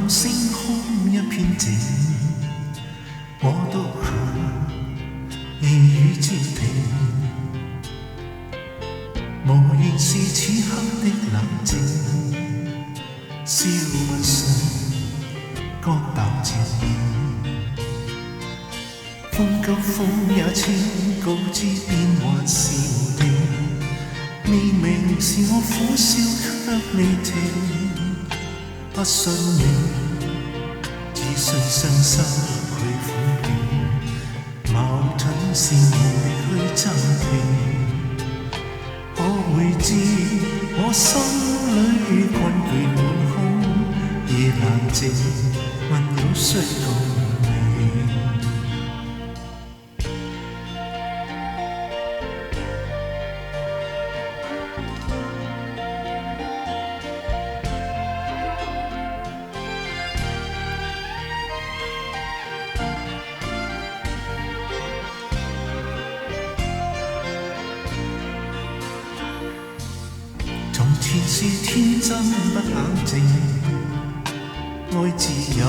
星空一片靜，我獨行夜雨漸停，無緣是此刻的冷靜，笑問誰各淡前面，風急風也清告知變幻是無定，未明是我苦笑卻未停，不信你，只需傷心去苦戀，矛盾是無力去暫停，可會知我心裏困倦滿空，夜闌靜，問有誰共從前是天真不冷靜，愛自由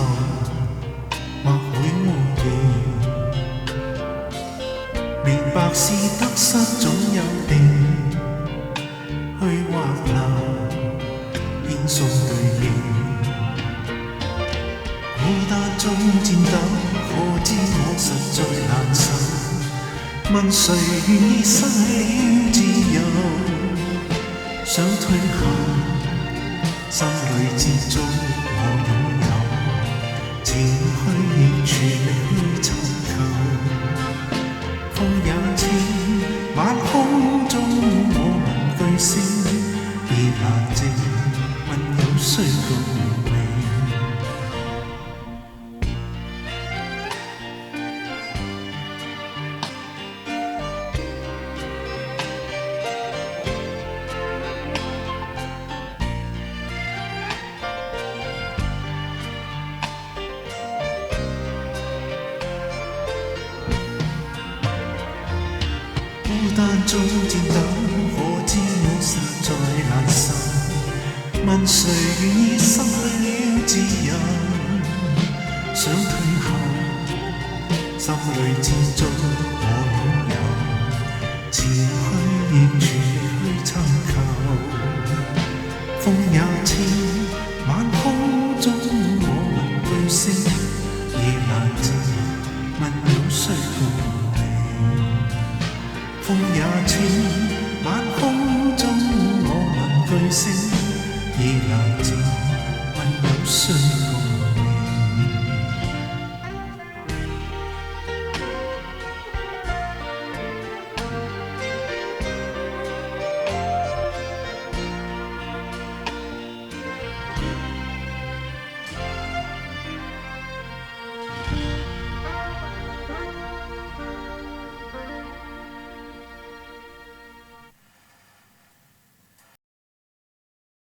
或會無形，明白是得失總有定，去或留偏送對應，孤單中戰鬥，可知我實在難受，問誰願意失了自由，想退後，心裏之中我擁有，前去亦全力去尋求。風也清，晚空中我聞巨聲，夜闌靜，問有誰共鳴？孤單中戰鬥，可知我實在難受，問誰願意失去了自由，想退後，心裏之中我擁有，前去亦全力去尋求。風也清，晚空中我聞巨聲，夜闌靜，問有誰共風也清，晚空中我聞巨聲，夜闌靜，問有誰